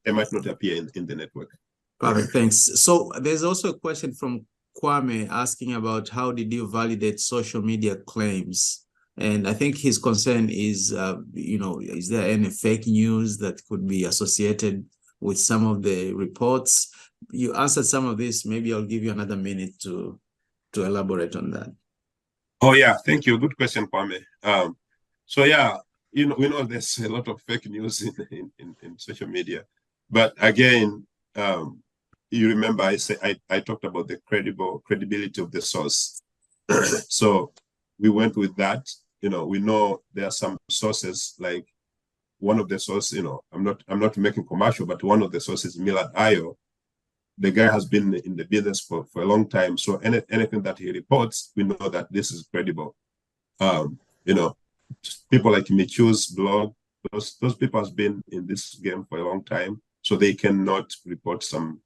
Speaker 3: They might not appear in the network.
Speaker 2: Perfect. Thanks. So there's also a question from Kwame asking about how did you validate social media claims? And I think his concern is, is there any fake news that could be associated with some of the reports? You answered some of this. Maybe I'll give you another minute to elaborate on that.
Speaker 3: Oh, yeah. Thank you. Good question, Kwame. So, yeah, we know there's a lot of fake news in social media. But again, you remember I talked about the credibility of the source. So we went with that. We know there are some sources, like one of the sources, I'm not making commercial, but one of the sources, Millard Ayo, the guy has been in the business for a long time. So anything that he reports, we know that this is credible. People like Michu's blog, those people has been in this game for a long time, so they cannot report some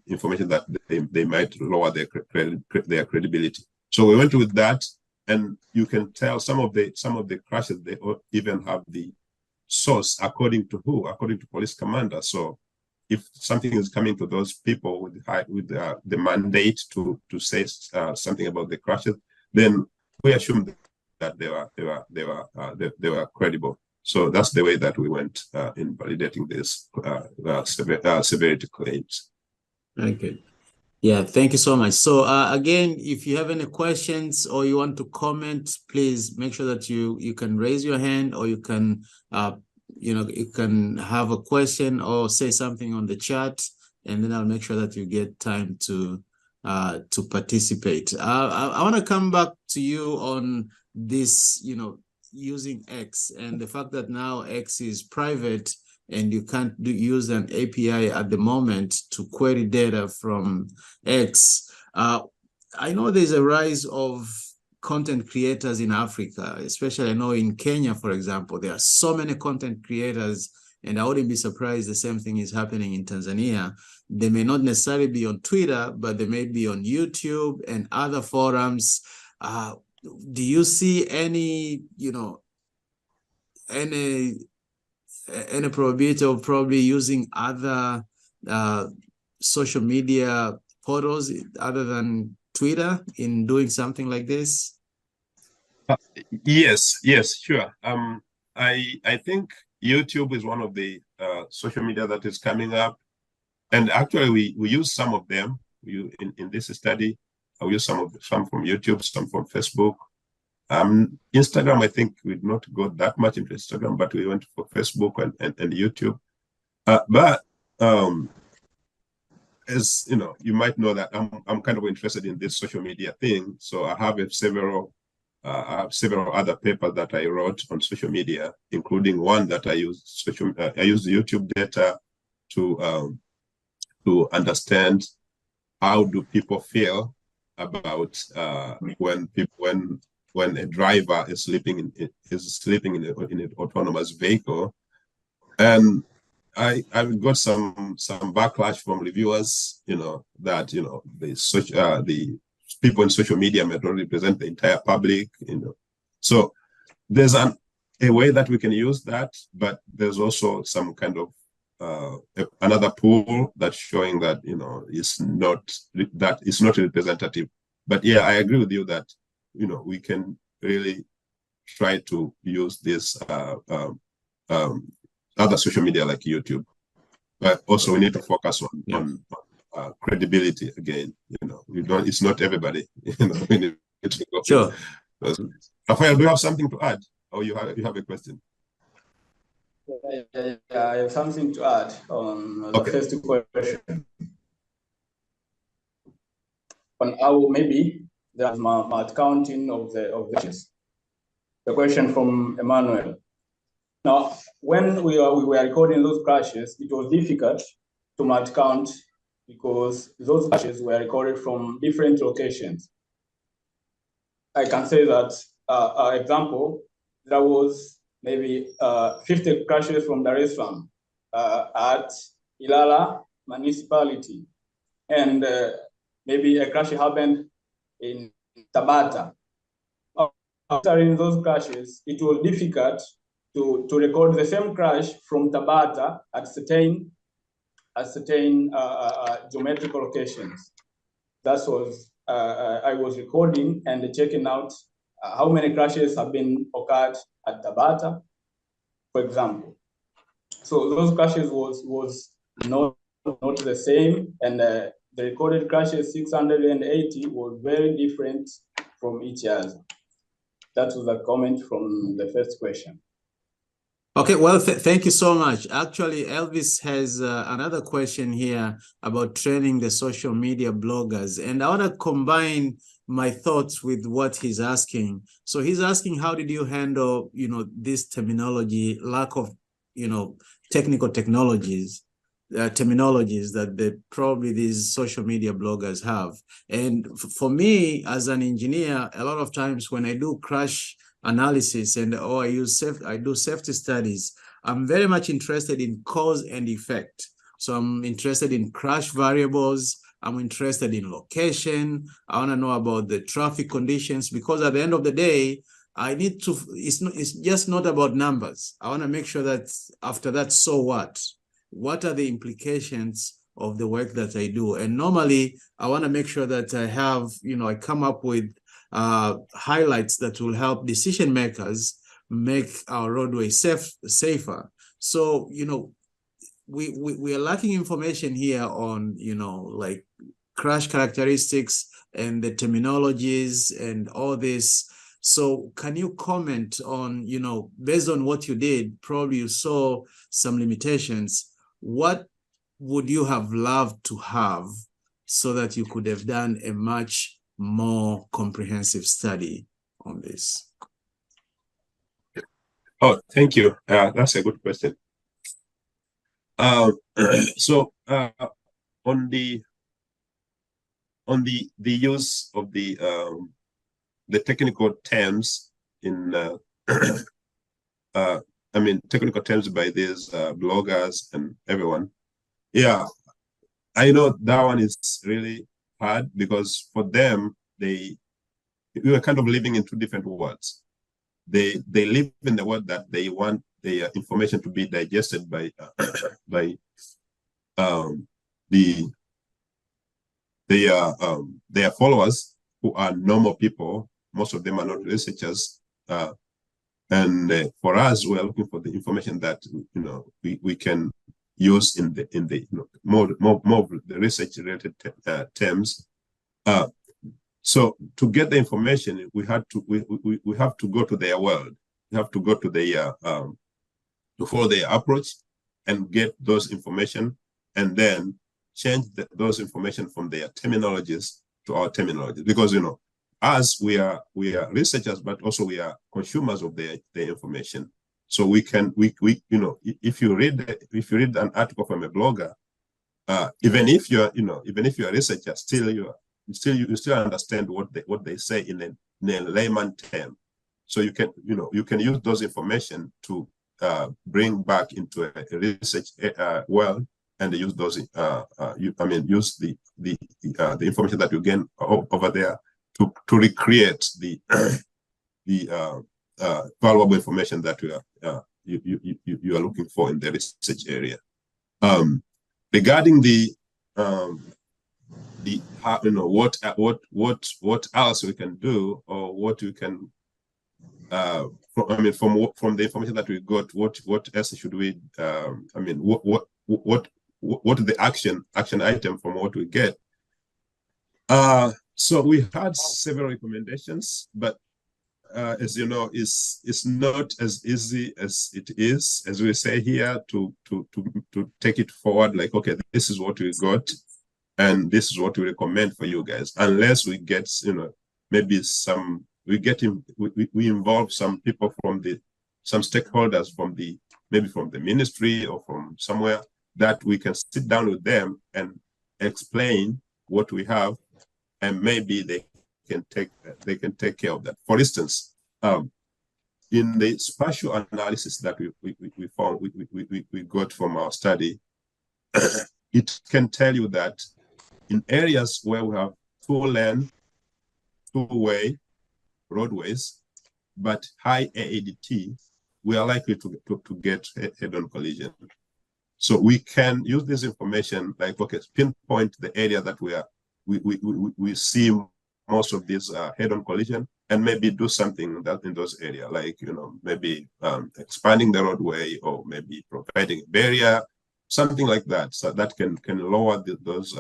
Speaker 3: information that they might lower their credibility. So we went with that, and you can tell some of the crashes, they even have the source according to who, according to police commander. So if something is coming to those people with the mandate to say something about the crashes, then we assume that they were credible. So that's the way that we went in validating this severity claims.
Speaker 2: Okay. Yeah, thank you so much. So again, if you have any questions or you want to comment, please make sure that you can raise your hand, or you can you can have a question or say something on the chat, and then I'll make sure that you get time to participate. I want to come back to you on this, using X, and the fact that now X is private and you can't use an API at the moment to query data from X. I know there's a rise of content creators in Africa, especially I know in Kenya, for example, there are so many content creators, and I wouldn't be surprised the same thing is happening in Tanzania. They may not necessarily be on Twitter, but they may be on YouTube and other forums. Do you see any, any probability of probably using other social media portals other than Twitter in doing something like this?
Speaker 3: Yes, sure. I think YouTube is one of the social media that is coming up, and actually we use some of them. In this study, we use some from YouTube, some from Facebook. Instagram, I think we'd not got that much into Instagram, but we went for Facebook and YouTube. But as you might know that I'm kind of interested in this social media thing. So I have several other papers that I wrote on social media, including one that I use YouTube data to understand how do people feel about when a driver is sleeping in an autonomous vehicle. And I've got some backlash from reviewers, that the people in social media may not represent the entire public, So there's a way that we can use that, but there's also some kind of another pool that's showing that it's not representative. But yeah, I agree with you that we can really try to use this other social media like YouTube, but also we need to focus on credibility again. It's not everybody. We need to go.
Speaker 2: Sure.
Speaker 3: Rafael, do you have something to add, or you have a question?
Speaker 4: Yeah, I have something to add on the first question. On how maybe there's math counting of the crashes. The question from Emmanuel. Now, when we were recording those crashes, it was difficult to math count because those crashes were recorded from different locations. I can say that, example, there was maybe 50 crashes from Dar es Salaam at Ilala municipality, and maybe a crash happened in Tabata. After in those crashes, it was difficult to record the same crash from Tabata at certain geometrical locations. That was I was recording and checking out how many crashes have been occurred at Tabata, for example. So those crashes was not the same, and the recorded crashes 680 was very different from each other. That was a comment from the first question.
Speaker 2: Okay, well, thank you so much. Actually, Elvis has another question here about training the social media bloggers, and I want to combine my thoughts with what he's asking. So he's asking, how did you handle, this terminology, lack of, technical terminologies that probably these social media bloggers have. And for me, as an engineer, a lot of times when I do crash analysis or I do safety studies, I'm very much interested in cause and effect. So I'm interested in crash variables. I'm interested in location. I want to know about the traffic conditions, because at the end of the day, I need to, it's just not about numbers. I want to make sure that after that, so what? What are the implications of the work that I do? And normally I want to make sure that I have, I come up with highlights that will help decision makers make our roadway safer. So, we are lacking information here on, like crash characteristics and the terminologies and all this. So can you comment on, based on what you did, probably you saw some limitations. What would you have loved to have so that you could have done a much more comprehensive study on this?
Speaker 3: Oh, thank you. That's a good question. So on the use of the technical terms in technical terms by these bloggers and everyone. Yeah, I know that one is really hard, because for them, we were kind of living in two different worlds. They live in the world that they want their information to be digested by their followers, who are normal people. Most of them are not researchers, and for us, we are looking for the information that we can use in the more of the research related terms. So to get the information, we have to go to their world. We have to go to their to follow their approach and get those information, and then change those information from their terminologies to our terminology. Because as we are researchers, but also we are consumers of their information. So we if you read an article from a blogger, even if you're a researcher, you still understand what they say in a layman term. So you can use those information to bring back into a research world, and use those use the information that you gain over there to recreate the valuable information that you are looking for in the research area. Regarding what else we can do, or what you can from the information that we got, what else should we what is the action item from what we get? So we had several recommendations, but as you know, it's not as easy as it is, as we say here, to take it forward. Like, okay, this is what we got, and this is what we recommend for you guys. Unless we get, maybe we involve some people some stakeholders maybe from the ministry or from somewhere, that we can sit down with them and explain what we have, and maybe they can take care of that. For instance, in the spatial analysis that we found, we got from our study, it can tell you that in areas where we have two-way roadways, but high AADT, we are likely to get head-on collision. So we can use this information, like, okay, pinpoint the area that we see most of these head-on collision, and maybe do something in those areas, like, maybe expanding the roadway, or maybe providing a barrier, something like that. So that can lower those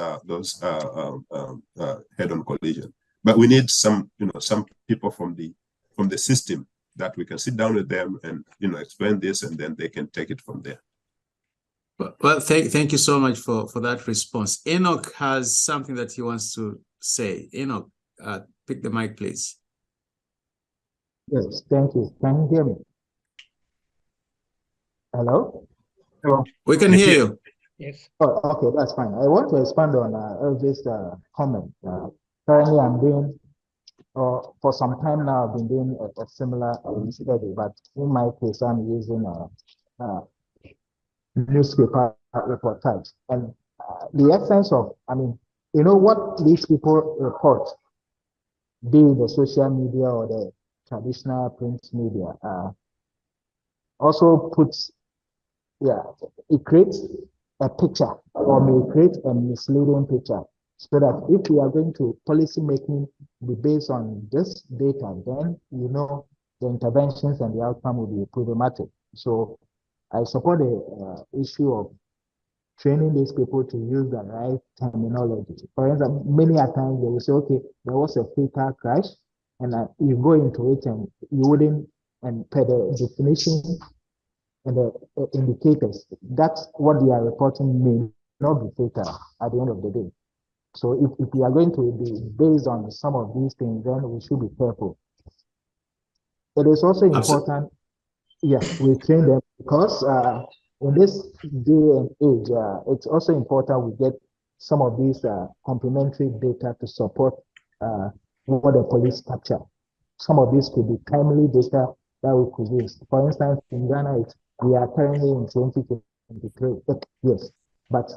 Speaker 3: head-on collision. But we need some people from the system that we can sit down with them and explain this, and then they can take it from there.
Speaker 2: Well, thank you so much for that response. Enoch has something that he wants to say. Enoch, pick the mic, please.
Speaker 5: Yes, thank you. Can you hear me? Hello?
Speaker 1: Hello.
Speaker 2: We can hear you.
Speaker 1: Yes.
Speaker 5: Oh, okay, that's fine. I want to expand on Elvis' comment. Currently, I'm doing, for some time now, I've been doing a similar study, but in my case, I'm using newspaper report types. And the essence of, you know what these people report, be it the social media or the traditional print media, also puts, yeah, it creates a picture or may create a misleading picture. So that if we are going to policy making be based on this data, then you know the interventions and the outcome will be problematic. So I support the issue of training these people to use the right terminology. For instance, many a times they will say, okay, there was a fatal crash, and you go into it and you wouldn't, and per the definition and the indicators, that's what they are reporting may not be fatal at the end of the day. So if we are going to be based on some of these things, then we should be careful. It is also important, yeah, we train them because in this day and age, it's also important we get some of these complementary data to support what the police capture. Some of these could be timely data that we could use. For instance, in Ghana, we are currently in 2023, yes, but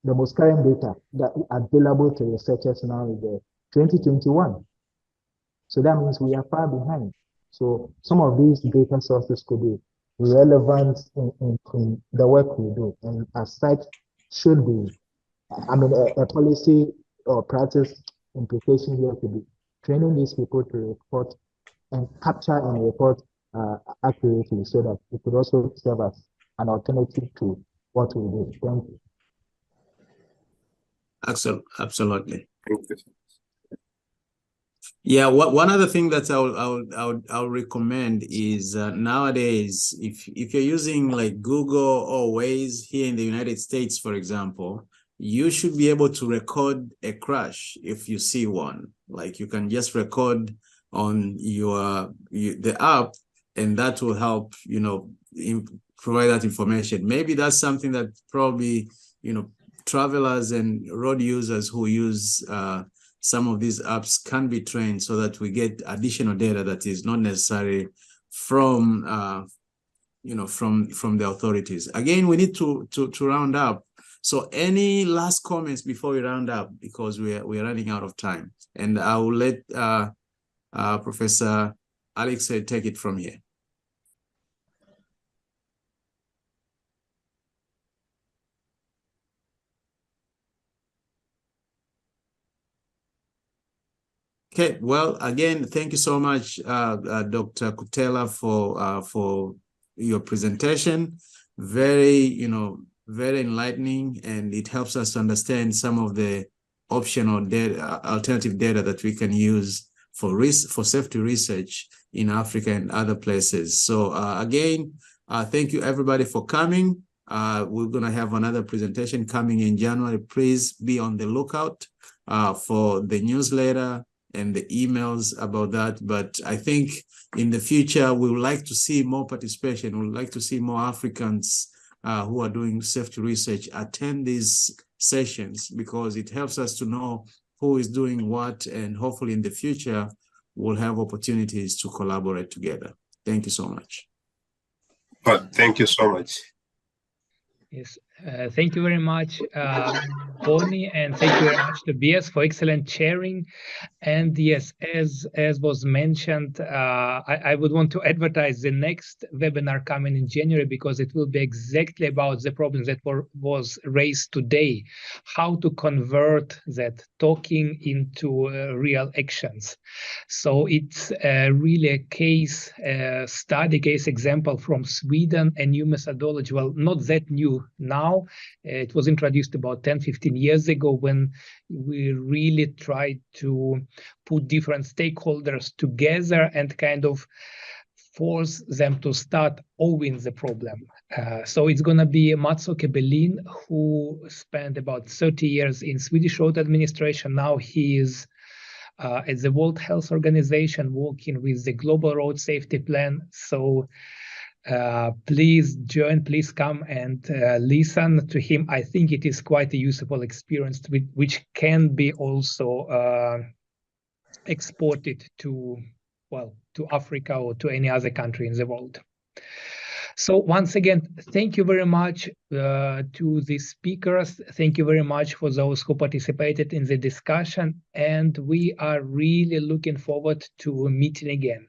Speaker 5: the most current data that available to researchers now is the 2021. So that means we are far behind. So some of these data sources could be relevant in the work we do, and as such should be, I mean, a policy or practice implication here could be training these people to report and capture and report accurately, so that it could also serve as an alternative to what we do. Thank you.
Speaker 2: Absolutely. Yeah, one other thing that I'll recommend is nowadays, if you're using like Google or Waze here in the United States, for example, you should be able to record a crash if you see one. Like you can just record on the app, and that will help, you know, provide that information. Maybe that's something that probably, you know, travelers and road users who use some of these apps can be trained so that we get additional data that is not necessary from you know, from the authorities. Again, we need to round up. So any last comments before we round up, because we're running out of time, and I will let Professor Alex take it from here. Okay, well, again, thank you so much, Dr. Kutela, for your presentation. Very, you know, very enlightening, and it helps us to understand some of the optional data, alternative data that we can use for safety research in Africa and other places. So again, thank you everybody for coming. We're gonna have another presentation coming in January. Please be on the lookout for the newsletter and the emails about that. But I think in the future, we would like to see more participation. We would like to see more Africans who are doing safety research attend these sessions, because it helps us to know who is doing what, and hopefully in the future, we'll have opportunities to collaborate together. Thank you so much.
Speaker 3: Thank you so much.
Speaker 1: Yes, thank you very much, Bonnie, and thank you very much to BS for excellent sharing. And yes, as was mentioned, I would want to advertise the next webinar coming in January, because it will be exactly about the problems that was raised today, how to convert that talking into real actions. So it's really a case study, case example from Sweden, a new methodology. Well, not that new now. It was introduced about 10-15 years ago, when we really tried to put different stakeholders together and kind of force them to start owning the problem. So it's going to be Matsoke Belin, who spent about 30 years in Swedish road administration. Now he is at the World Health Organization working with the Global Road Safety Plan. So please join, please come and listen to him. I think it is quite a useful experience, which can be also exported to, well, to Africa or to any other country in the world. So once again, thank you very much to the speakers. Thank you very much for those who participated in the discussion. And we are really looking forward to meeting again.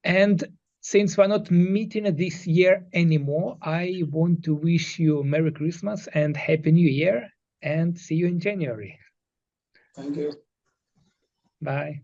Speaker 1: And since we're not meeting this year anymore, I want to wish you Merry Christmas and Happy New Year, and see you in January.
Speaker 4: Thank you.
Speaker 1: Bye.